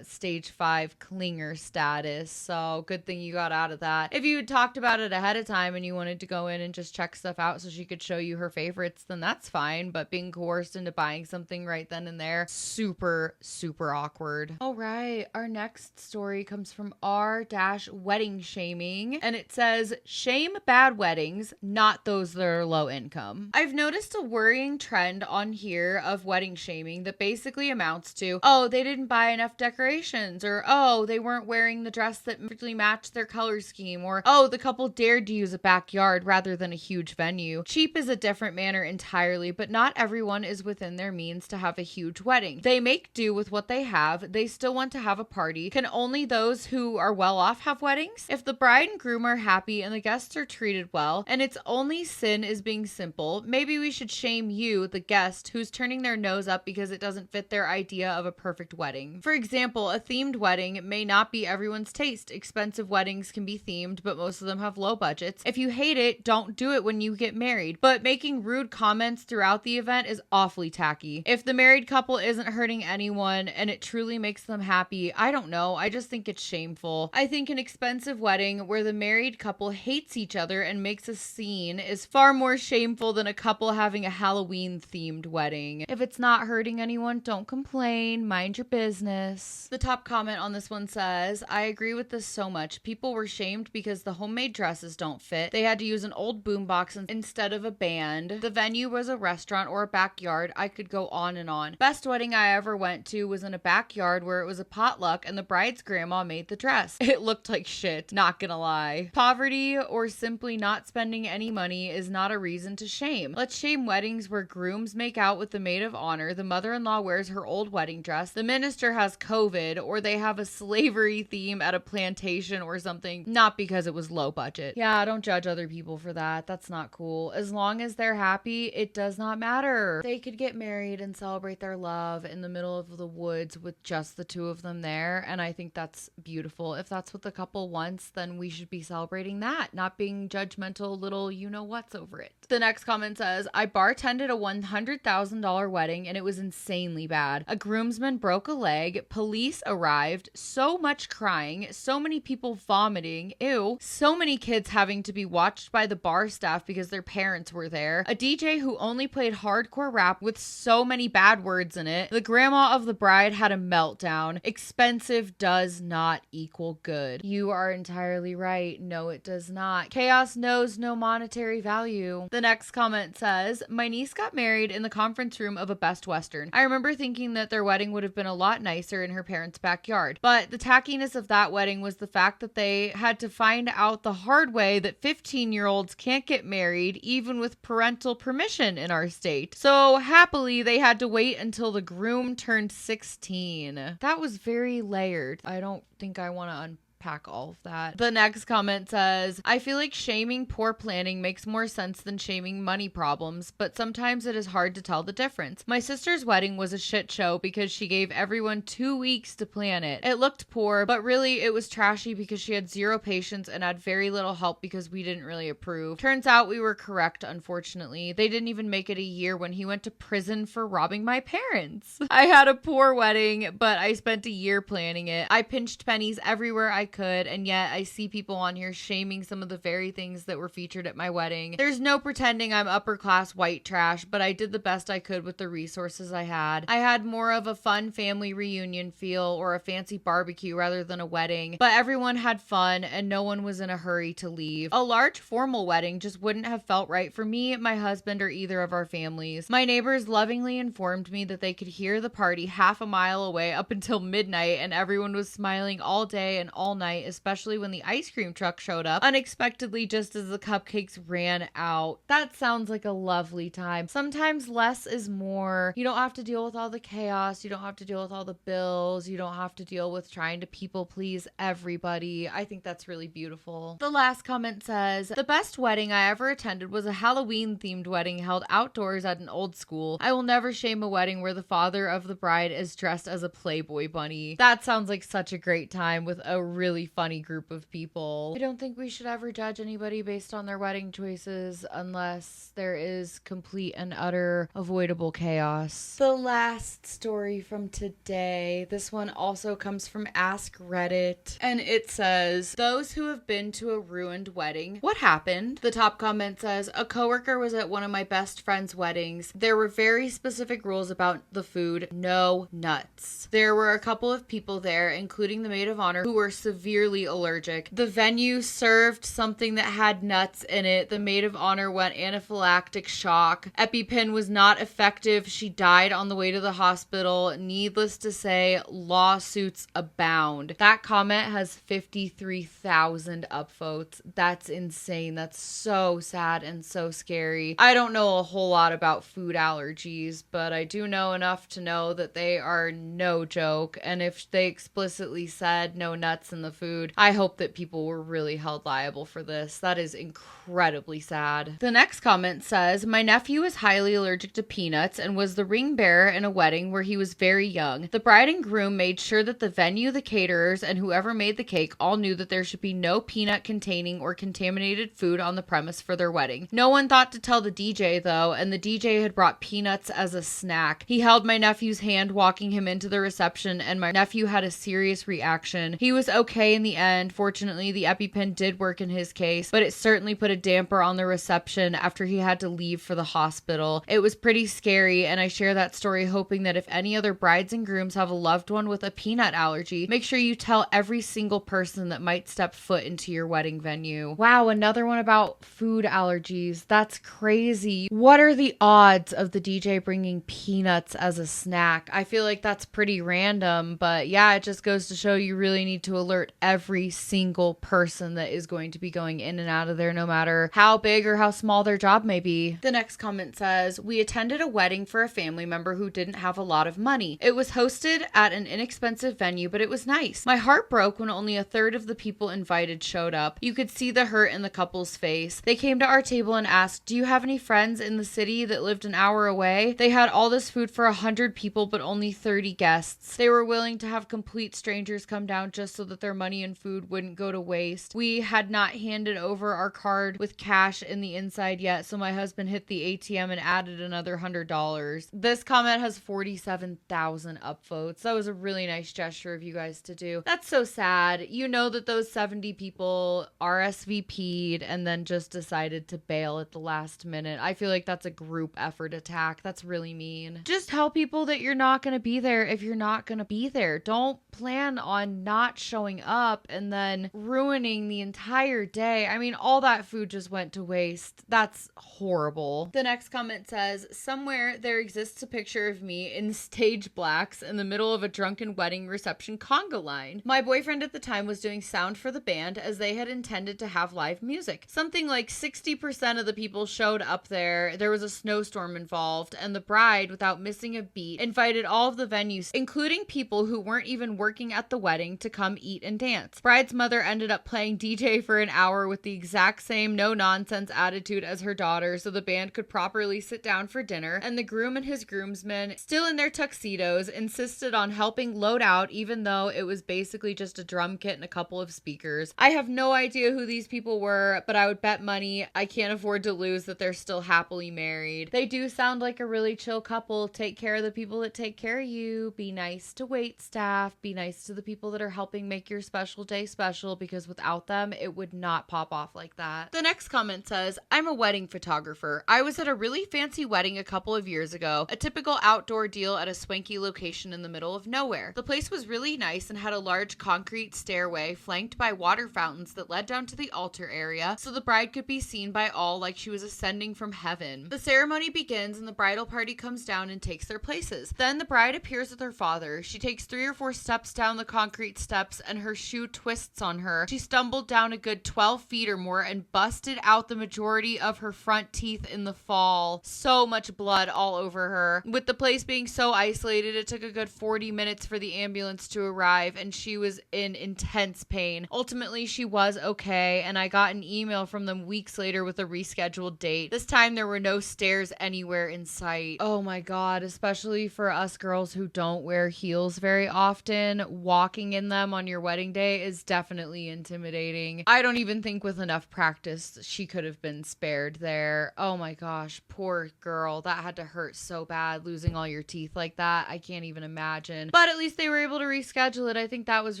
stage 5 clinger status. So good thing you got out of that. If you had talked about it ahead of time and you wanted to go in and just check stuff out so she could show you her favorites, then that's fine. But being coerced into buying something right then and there, super, super awkward. All right. Our next story comes from r-wedding shaming. And it says, shame bad weddings, not those that are low income. I've noticed a worrying trend on here of wedding shaming that basically amounts to, oh, they didn't buy enough decorations, or oh, they weren't wearing the dress that perfectly matched their color scheme, or oh, the couple dared to use a backyard rather than a huge venue. Cheap is a different matter entirely, but not everyone is within their means to have a huge wedding. They make do with what they have. They still want to have a party. Can only those who are well off have weddings? If the bride and groom are happy and the guests are treated well, and its only sin is being simple, maybe we should shame you, the guest, who's turning their nose up because it doesn't fit their idea of a perfect wedding. For example, a themed wedding may not be everyone's taste. Expensive weddings can be themed, but most of them have low budgets. If you hate it, don't do it when you get married. But making rude comments throughout the event is awfully tacky. If the married couple isn't hurting anyone and it truly makes them happy, I don't know. I just think it's shameful. I think an expensive wedding where the married couple hates each other and makes a scene is far more shameful than a couple having a Halloween themed wedding. If it's not hurting anyone, don't complain. Mind your business. The top comment on this one says, I agree with this so much. People were shamed because the homemade dresses don't fit. They had to use an old boombox instead of a band. The venue was a restaurant or a backyard. I could go on and on. Best wedding I ever went to was in a backyard where it was a potluck and the bride's grandma made the dress. It looked like shit, not gonna lie. Poverty or simply not spending any money is not a reason to shame. Let's shame weddings where grooms make out with the maid of honor, the mother-in-law wears her old wedding dress, the minister has COVID, or they have a slavery theme at a plantation or something, not because it was low budget. Yeah, don't judge other people for that. That's not cool. As long as they're happy, it does not matter. They could get married and celebrate their love in the middle of the woods with just the two of them there, and I think that's beautiful. If that's what the couple wants, then we should be celebrating that, not being judgmental little you-know-what's over it. The next comment says, I bartended a $100,000 wedding and it was insanely bad. A groomsman broke a leg, police arrived, so much crying, so many people vomiting, ew, so many kids having to be watched by the bar staff because their parents were there, a DJ who only played hardcore rap with so many bad words in it, the grandma of the bride had a meltdown. Expensive does not equal good. You are entirely right. No, it does not. Chaos knows no monetary value. The next comment says, my niece got married in the conference room of a Best Western. I remember thinking that their wedding would have been a lot nicer in her parents' backyard, but the tackiness of that wedding was the fact that they had to find out the hard way that 15-year-olds can't get married even with parental permission in our state. So happily, they had to wait until the groom turned 16. That was very layered. I don't think I want to unpack all of that. The next comment says, I feel like shaming poor planning makes more sense than shaming money problems, but sometimes it is hard to tell the difference. My sister's wedding was a shit show because she gave everyone 2 weeks to plan it. It looked poor, but really it was trashy because she had zero patience and had very little help because we didn't really approve. Turns out we were correct, unfortunately. They didn't even make it a year when he went to prison for robbing my parents. I had a poor wedding, but I spent a year planning it. I pinched pennies everywhere I could, and yet I see people on here shaming some of the very things that were featured at my wedding. There's no pretending I'm upper class white trash, but I did the best I could with the resources I had. I had more of a fun family reunion feel or a fancy barbecue rather than a wedding, but everyone had fun and no one was in a hurry to leave. A large formal wedding just wouldn't have felt right for me, my husband, or either of our families. My neighbors lovingly informed me that they could hear the party half a mile away up until midnight, and everyone was smiling all day and all night, especially when the ice cream truck showed up unexpectedly just as the cupcakes ran out. That sounds like a lovely time. Sometimes less is more. You don't have to deal with all the chaos. You don't have to deal with all the bills. You don't have to deal with trying to people please everybody. I think that's really beautiful. The last comment says, the best wedding I ever attended was a Halloween themed wedding held outdoors at an old school. I will never shame a wedding where the father of the bride is dressed as a Playboy bunny. That sounds like such a great time with a really funny group of people. I don't think we should ever judge anybody based on their wedding choices unless there is complete and utter avoidable chaos. The last story from today, this one also comes from Ask Reddit, and it says, those who have been to a ruined wedding, what happened? The top comment says, a coworker was at one of my best friend's weddings. There were very specific rules about the food. No nuts. There were a couple of people there, including the maid of honor, who were severely allergic. The venue served something that had nuts in it. The maid of honor went anaphylactic shock. EpiPen was not effective. She died on the way to the hospital. Needless to say, lawsuits abound. That comment has 53,000 upvotes. That's insane. That's so sad and so scary. I don't know a whole lot about food allergies, but I do know enough to know that they are no joke. And if they explicitly said no nuts in the food, I hope that people were really held liable for this. That is incredibly sad. The next comment says, my nephew is highly allergic to peanuts and was the ring bearer in a wedding where he was very young. The bride and groom made sure that the venue, the caterers, and whoever made the cake all knew that there should be no peanut containing or contaminated food on the premise for their wedding. No one thought to tell the DJ though, and the DJ had brought peanuts as a snack. He held my nephew's hand walking him into the reception, and my nephew had a serious reaction. He was okay in the end. Fortunately, the EpiPen did work in his case, but it certainly put a damper on the reception after he had to leave for the hospital. It was pretty scary, and I share that story hoping that if any other brides and grooms have a loved one with a peanut allergy, make sure you tell every single person that might step foot into your wedding venue. Wow, another one about food allergies. That's crazy. What are the odds of the DJ bringing peanuts as a snack? I feel like that's pretty random, but yeah, it just goes to show you really need to alert every single person that is going to be going in and out of there, no matter how big or how small their job may be. The next comment says, we attended a wedding for a family member who didn't have a lot of money. It was hosted at an inexpensive venue, but it was nice. My heart broke when only a third of the people invited showed up. You could see the hurt in the couple's face. They came to our table and asked, do you have any friends in the city that lived an hour away? They had all this food for 100 people, but only 30 guests. They were willing to have complete strangers come down just so that their money and food wouldn't go to waste. We had not handed over our card with cash in the inside yet, so my husband hit the ATM and added another $100. This comment has 47,000 upvotes. That was a really nice gesture of you guys to do. That's so sad. You know that those 70 people RSVP'd and then just decided to bail at the last minute. I feel like that's a group effort attack. That's really mean. Just tell people that you're not going to be there if you're not going to be there. Don't plan on not showing up and then ruining the entire day. I mean, all that food just went to waste. That's horrible. The next comment says, somewhere there exists a picture of me in stage blacks in the middle of a drunken wedding reception conga line. My boyfriend at the time was doing sound for the band as they had intended to have live music. Something like 60% of the people showed up there. There was a snowstorm involved, and the bride, without missing a beat, invited all of the venues, including people who weren't even working at the wedding, to come eat and dance. Bride's mother ended up playing DJ for an hour with the exact same no-nonsense attitude as her daughter so the band could properly sit down for dinner, and the groom and his groomsmen, still in their tuxedos, insisted on helping load out even though it was basically just a drum kit and a couple of speakers. I have no idea who these people were, but I would bet money I can't afford to lose that they're still happily married. They do sound like a really chill couple. Take care of the people that take care of you. Be nice to wait staff. Be nice to the people that are helping make your special day special, because without them, it would not pop off like that. The next comment says, I'm a wedding photographer. I was at a really fancy wedding a couple of years ago, a typical outdoor deal at a swanky location in the middle of nowhere. The place was really nice and had a large concrete stairway flanked by water fountains that led down to the altar area, so the bride could be seen by all like she was ascending from heaven. The ceremony begins and the bridal party comes down and takes their places. Then the bride appears with her father. She takes 3 or 4 steps down the concrete steps and her shoe twists on her. She stumbled down a good 12 feet or more and busted out the majority of her front teeth in the fall. So much blood all over her. With the place being so isolated, it took a good 40 minutes for the ambulance to arrive and she was in intense pain. Ultimately, she was okay, and I got an email from them weeks later with a rescheduled date. This time there were no stairs anywhere in sight. Oh my god, especially for us girls who don't wear heels very often, walking in them on your wedding day is definitely intimidating. I don't even think with enough practice she could have been spared there. Oh my gosh, poor girl. That had to hurt so bad, losing all your teeth like that. I can't even imagine. But at least they were able to reschedule it. I think that was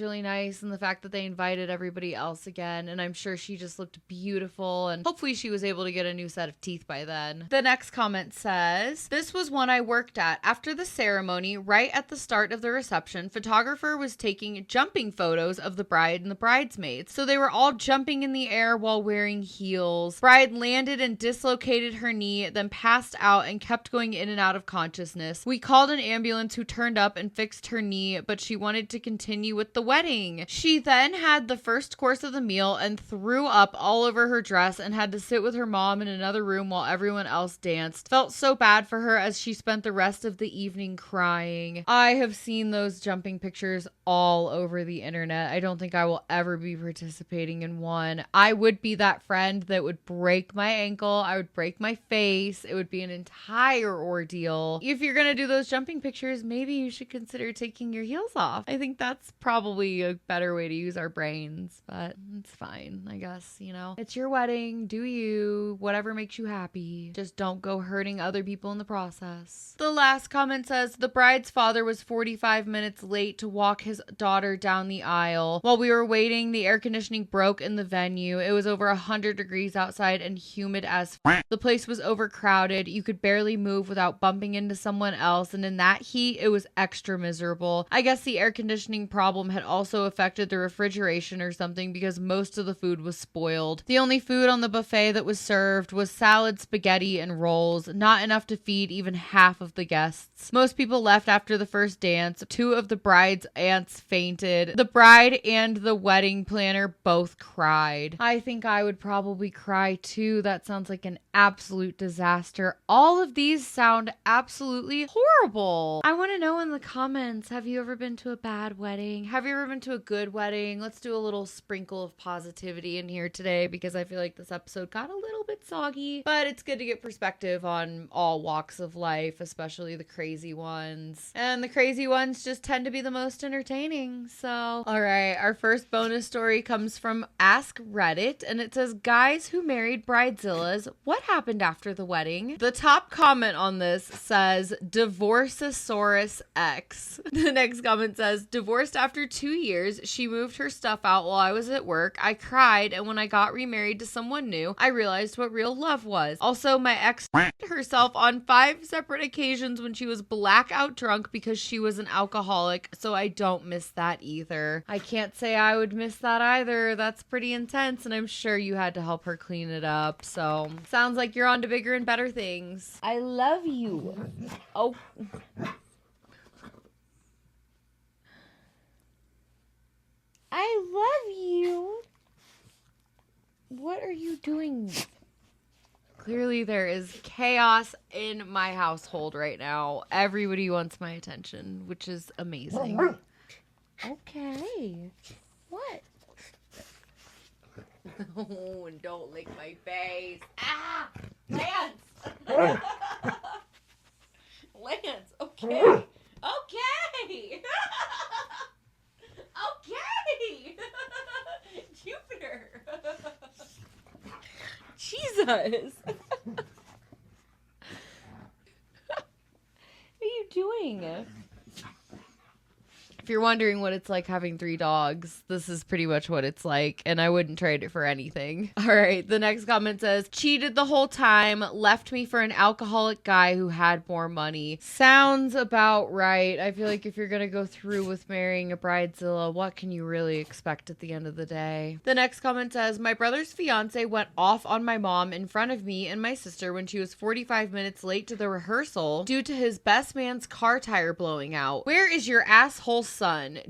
really nice, and the fact that they invited everybody else again, and I'm sure she just looked beautiful, and hopefully she was able to get a new set of teeth by then. The next comment says, this was one I worked at. After the ceremony, right at the start of the reception, photographer was taking jumping photos of the bride and the bridesmaids. So they were all jumping in the air while wearing heels. Bride landed and dislocated her knee, then passed out and kept going in and out of consciousness. We called an ambulance who turned up and fixed her knee, but she wanted to continue with the wedding. She then had the first course of the meal and threw up all over her dress and had to sit with her mom in another room while everyone else danced. Felt so bad for her as she spent the rest of the evening crying. I have seen those jumping pictures all over the internet. I don't think I will ever be participating in one. I would be that friend that would break my ankle. I would break my face. It would be an entire ordeal. If you're gonna do those jumping pictures, maybe you should consider taking your heels off. I think that's probably a better way to use our brains, but it's fine, I guess, you know. It's your wedding, do you, whatever makes you happy. Just don't go hurting other people in the process. The last comment says, the bride's father was 45 minutes late to walk his daughter down the aisle. While we were waiting, the air conditioning broke in the venue. It was over 100 degrees outside and humid as f. The place was overcrowded. You could barely move without bumping into someone else, and in that heat, it was extra miserable. I guess the air conditioning problem had also affected the refrigeration or something, because most of the food was spoiled. The only food on the buffet that was served was salad, spaghetti, and rolls, not enough to feed even half of the guests. Most people left after the first dance. 2 of the bride's aunts fainted. The bride and the wedding planner both cried. I think I would probably cry too. That sounds like an absolute disaster. All of these sound absolutely horrible. I want to know in the comments, have you ever been to a bad wedding? Have you ever been to a good wedding? Let's do a little sprinkle of positivity in here today, because I feel like this episode got a little bit soggy, but it's good to get perspective on all walks of life, especially the crazy ones. And the crazy ones just tend to be the most entertaining. So, all right, our first bonus story comes from Ask Reddit, and it says, guys who married Bridezillas, what happened after the wedding? The top comment on this says, Divorceosaurus X. The next comment says, divorced after 2 years. She moved her stuff out while I was at work. I cried, and when I got remarried to someone new, I realized what real love was. Also, my ex herself on 5 separate occasions when she was blackout drunk because she was an alcoholic, so I don't miss that either. I can't say I would miss that either. That's pretty intense, and I'm sure you had to help her clean it up. So, sounds like you're on to bigger and better things. I love you. Oh. I love you. What are you doing? Clearly there is chaos in my household right now. Everybody wants my attention, which is amazing. Okay. What? Oh, and don't lick my face. Ah! Lance! Lance, okay. Okay! Okay! Jupiter! Jesus! What are you doing? If you're wondering what it's like having 3 dogs, this is pretty much what it's like, and I wouldn't trade it for anything. All right, the next comment says, cheated the whole time, left me for an alcoholic guy who had more money. Sounds about right. I feel like if you're gonna go through with marrying a bridezilla, what can you really expect at the end of the day? The next comment says, my brother's fiance went off on my mom in front of me and my sister when she was 45 minutes late to the rehearsal due to his best man's car tire blowing out. Where is your asshole son?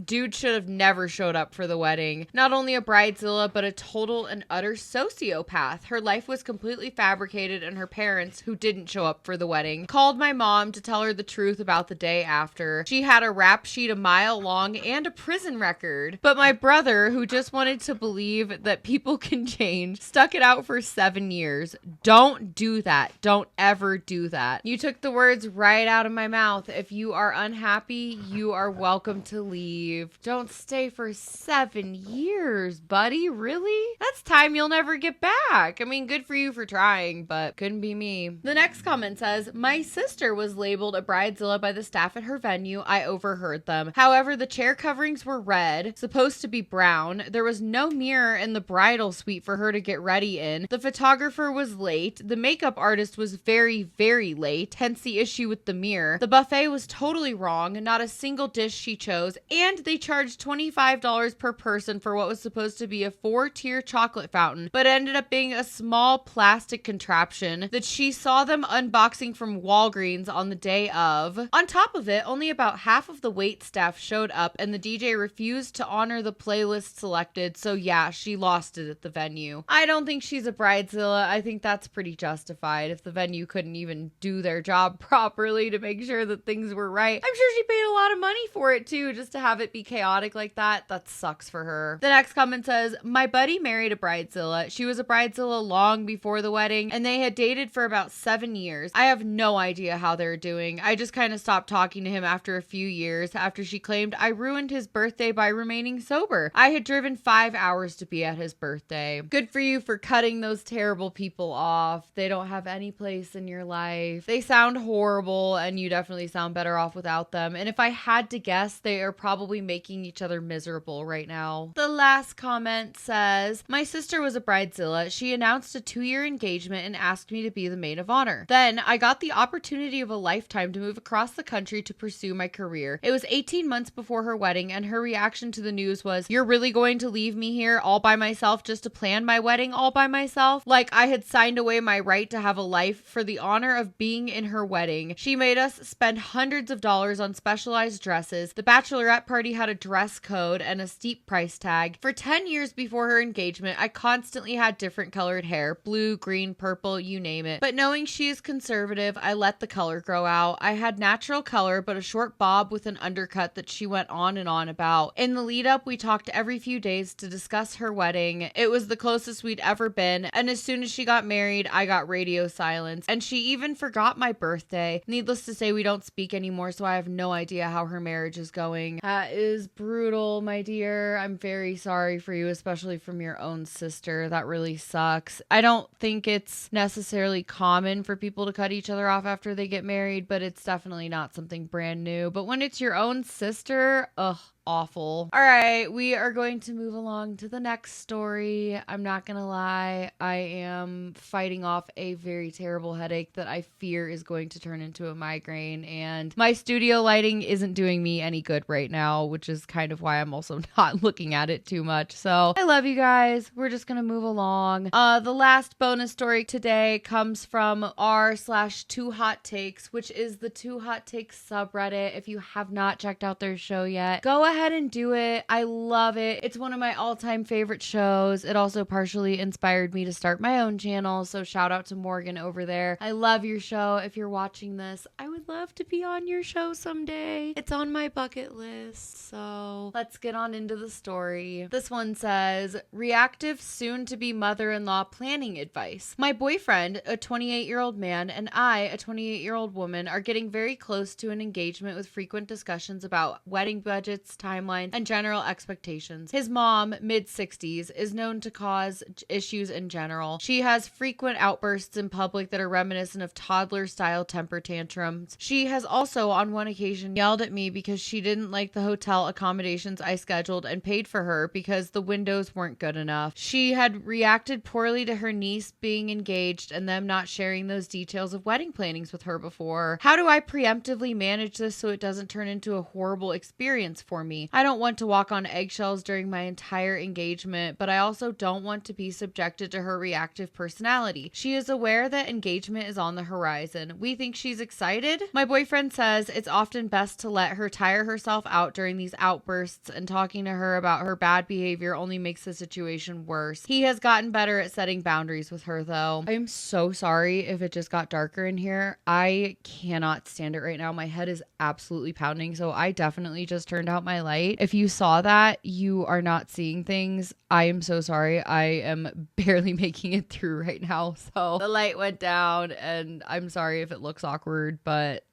Dude should have never showed up for the wedding. Not only a bridezilla, but a total and utter sociopath. Her life was completely fabricated, and her parents, who didn't show up for the wedding, called my mom to tell her the truth about the day after. She had a rap sheet a mile long and a prison record. But my brother, who just wanted to believe that people can change, stuck it out for 7 years. Don't do that. Don't ever do that. You took the words right out of my mouth. If you are unhappy, you are welcome to leave. Don't stay for 7 years, buddy. Really? That's time you'll never get back. I mean, good for you for trying, but couldn't be me. The next comment says, my sister was labeled a bridezilla by the staff at her venue. I overheard them. However, the chair coverings were red, supposed to be brown. There was no mirror in the bridal suite for her to get ready in. The photographer was late. The makeup artist was very, very late, hence the issue with the mirror. The buffet was totally wrong. Not a single dish she chose, and they charged $25 per person for what was supposed to be a 4-tier chocolate fountain, but ended up being a small plastic contraption that she saw them unboxing from Walgreens on the day of. On top of it, only about half of the wait staff showed up, and the DJ refused to honor the playlist selected, so yeah, she lost it at the venue. I don't think she's a bridezilla. I think that's pretty justified if the venue couldn't even do their job properly to make sure that things were right. I'm sure she paid a lot of money for it too, just to have it be chaotic like that. That sucks for her. The next comment says, my buddy married a bridezilla. She was a bridezilla long before the wedding, and they had dated for about 7 years. I have no idea how they're doing. I just kind of stopped talking to him after a few years, after she claimed I ruined his birthday by remaining sober. I had driven 5 hours to be at his birthday. Good for you for cutting those terrible people off. They don't have any place in your life. They sound horrible, and you definitely sound better off without them. And if I had to guess, they are probably making each other miserable right now. The last comment says, my sister was a bridezilla. She announced a 2-year engagement and asked me to be the maid of honor. Then I got the opportunity of a lifetime to move across the country to pursue my career. It was 18 months before her wedding, and her reaction to the news was, you're really going to leave me here all by myself just to plan my wedding all by myself? Like I had signed away my right to have a life for the honor of being in her wedding. She made us spend hundreds of dollars on specialized dresses. The bachelorette party had a dress code and a steep price tag. For 10 years before her engagement, I constantly had different colored hair, blue, green, purple, you name it. But knowing she is conservative, I let the color grow out. I had natural color, but a short bob with an undercut that she went on and on about. In the lead up, we talked every few days to discuss her wedding. It was the closest we'd ever been, and as soon as she got married, I got radio silence, and she even forgot my birthday. Needless to say, we don't speak anymore, so I have no idea how her marriage is going. That is brutal, my dear. I'm very sorry for you, especially from your own sister. That really sucks. I don't think it's necessarily common for people to cut each other off after they get married, but it's definitely not something brand new. But when it's your own sister, ugh. Awful. All right, we are going to move along to the next story. I'm not gonna lie, I am fighting off a very terrible headache that I fear is going to turn into a migraine, and my studio lighting isn't doing me any good right now, which is kind of why I'm also not looking at it too much. So I love you guys. We're just gonna move along. The last bonus story today comes from r/2 hot takes, which is the 2 hot takes subreddit. If you have not checked out their show yet, go ahead ahead and do it. I love it. It's one of my all-time favorite shows. It also partially inspired me to start my own channel, so shout out to Morgan over there. I love your show. If you're watching this, I would love to be on your show someday. It's on my bucket list. So let's get on into the story. This one says, Reactive soon-to-be mother-in-law planning advice. My boyfriend, a 28-year-old man, and I, a 28-year-old woman, are getting very close to an engagement with frequent discussions about wedding budgets, timelines, and general expectations. His mom, mid-60s, is known to cause issues in general. She has frequent outbursts in public that are reminiscent of toddler-style temper tantrums. She has also, on one occasion, yelled at me because she didn't like the hotel accommodations I scheduled and paid for her because the windows weren't good enough. She had reacted poorly to her niece being engaged and them not sharing those details of wedding plannings with her before. How do I preemptively manage this so it doesn't turn into a horrible experience for me? I don't want to walk on eggshells during my entire engagement, but I also don't want to be subjected to her reactive personality. She is aware that engagement is on the horizon. We think she's excited. My boyfriend says it's often best to let her tire herself out during these outbursts, and talking to her about her bad behavior only makes the situation worse. He has gotten better at setting boundaries with her, though. I'm so sorry if it just got darker in here. I cannot stand it right now. My head is absolutely pounding, so I definitely just turned out my light. If you saw that, you are not seeing things. I am so sorry. I am barely making it through right now, so the light went down, and I'm sorry if it looks awkward, but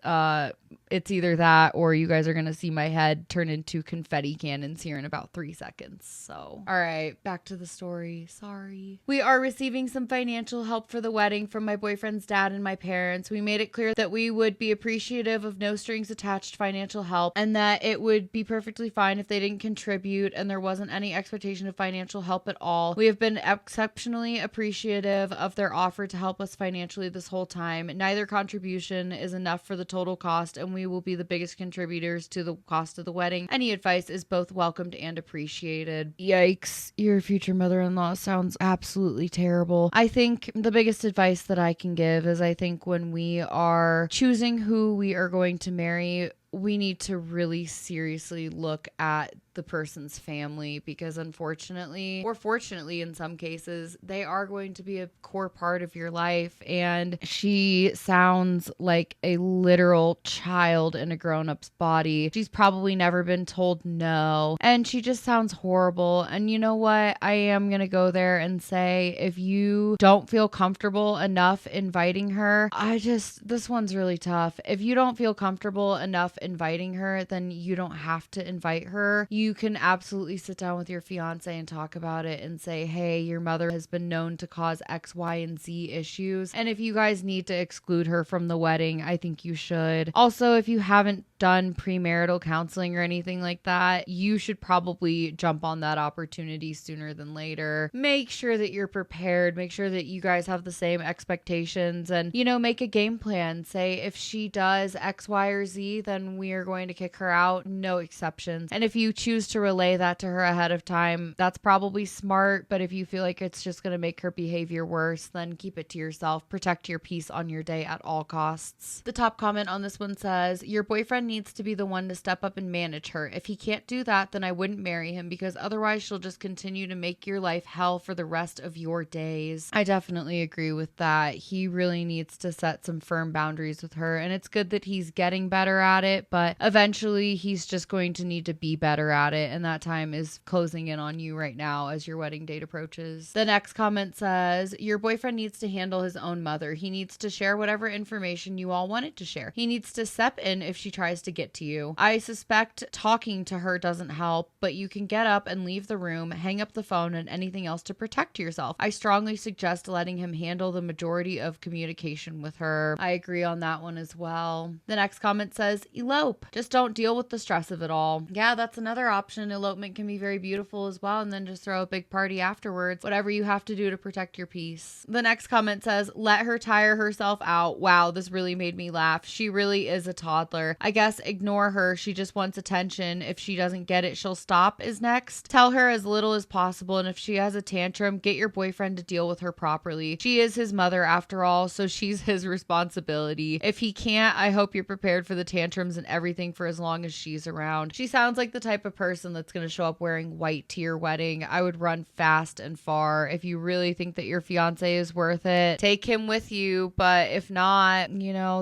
it's either that or you guys are gonna see my head turn into confetti cannons here in about 3 seconds. So, all right, back to the story. Sorry. We are receiving some financial help for the wedding from my boyfriend's dad and my parents. We made it clear that we would be appreciative of no strings attached financial help, and that it would be perfectly fine if they didn't contribute and there wasn't any expectation of financial help at all. We have been exceptionally appreciative of their offer to help us financially this whole time. Neither contribution is enough for the total cost, and we will be the biggest contributors to the cost of the wedding. Any advice is both welcomed and appreciated. Yikes, your future mother-in-law sounds absolutely terrible. I think the biggest advice that I can give is I think when we are choosing who we are going to marry, we need to really seriously look at the person's family, because unfortunately, or fortunately in some cases, they are going to be a core part of your life. And she sounds like a literal child in a grown-up's body. She's probably never been told no, and she just sounds horrible. And you know what? I am gonna go there and say, if you don't feel comfortable enough inviting her, this one's really tough. If you don't feel comfortable enough inviting her, then you don't have to invite her. You can absolutely sit down with your fiance and talk about it and say, hey, your mother has been known to cause X, Y, and Z issues. And if you guys need to exclude her from the wedding, I think you should. Also, if you haven't done premarital counseling or anything like that, you should probably jump on that opportunity sooner than later. Make sure that you're prepared. Make sure that you guys have the same expectations, and, make a game plan. Say if she does X, Y, or Z, then we are going to kick her out. No exceptions. And if you choose to relay that to her ahead of time, that's probably smart. But if you feel like it's just going to make her behavior worse, then keep it to yourself. Protect your peace on your day at all costs. The top comment on this one says, your boyfriend needs to be the one to step up and manage her. If he can't do that, then I wouldn't marry him, because otherwise she'll just continue to make your life hell for the rest of your days. I definitely agree with that. He really needs to set some firm boundaries with her, and it's good that he's getting better at it, but eventually he's just going to need to be better at it, and that time is closing in on you right now as your wedding date approaches. The next comment says, your boyfriend needs to handle his own mother. He needs to share whatever information you all wanted to share. He needs to step in if she tries to get to you. I suspect talking to her doesn't help, but you can get up and leave the room, hang up the phone, and anything else to protect yourself. I strongly suggest letting him handle the majority of communication with her. I agree on that one as well. The next comment says, elope. Just don't deal with the stress of it all. Yeah, that's another option. Elopement can be very beautiful as well, and then just throw a big party afterwards. Whatever you have to do to protect your peace. The next comment says, let her tire herself out. Wow, this really made me laugh. She really is a toddler. I guess ignore her. She just wants attention. If she doesn't get it, she'll stop is next. Tell her as little as possible, and if she has a tantrum, get your boyfriend to deal with her properly. She is his mother after all, so she's his responsibility. If he can't, I hope you're prepared for the tantrums and everything for as long as she's around. She sounds like the type of person that's going to show up wearing white to your wedding, I would run fast and far. If you really think that your fiance is worth it, take him with you. But if not,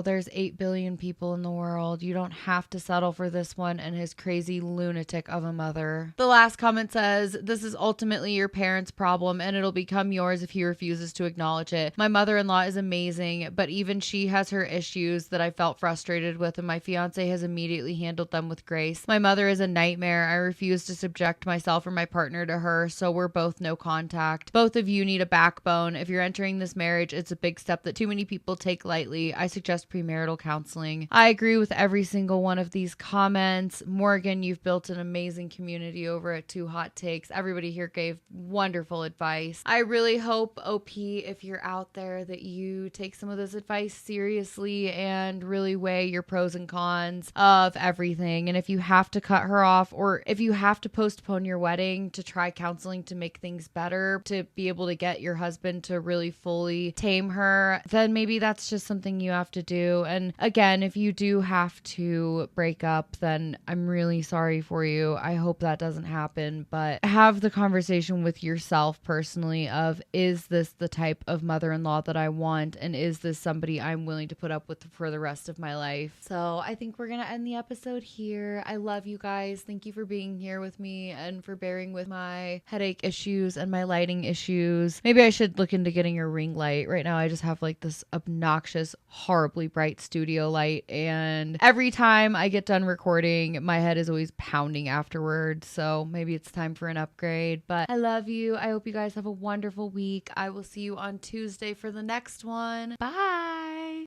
there's 8 billion people in the world. You don't have to settle for this one and his crazy lunatic of a mother. The last comment says, this is ultimately your parents' problem and it'll become yours if he refuses to acknowledge it. My mother-in-law is amazing, but even she has her issues that I felt frustrated with, and my fiance has immediately handled them with grace. My mother is a nightmare. I refuse to subject myself or my partner to her, so we're both no contact. Both of you need a backbone. If you're entering this marriage, it's a big step that too many people take lightly. I suggest premarital counseling. I agree with every single one of these comments. Morgan, you've built an amazing community over at Two Hot Takes. Everybody here gave wonderful advice. I really hope, OP, if you're out there, that you take some of this advice seriously and really weigh your pros and cons of everything. And if you have to cut her off, or if you have to postpone your wedding to try counseling to make things better, to be able to get your husband to really fully tame her, then maybe that's just something you have to do. And again, if you do have to break up, then I'm really sorry for you. I hope that doesn't happen, but have the conversation with yourself personally of, is this the type of mother-in-law that I want? And is this somebody I'm willing to put up with for the rest of my life? So I think we're going to end the episode here. I love you guys. Thank you for being here with me and for bearing with my headache issues and my lighting issues. Maybe I should look into getting a ring light. Right now I just have like this obnoxious, horribly bright studio light, and every time I get done recording, my head is always pounding afterwards. So maybe it's time for an upgrade, but I love you. I hope you guys have a wonderful week. I will see you on Tuesday for the next one. Bye.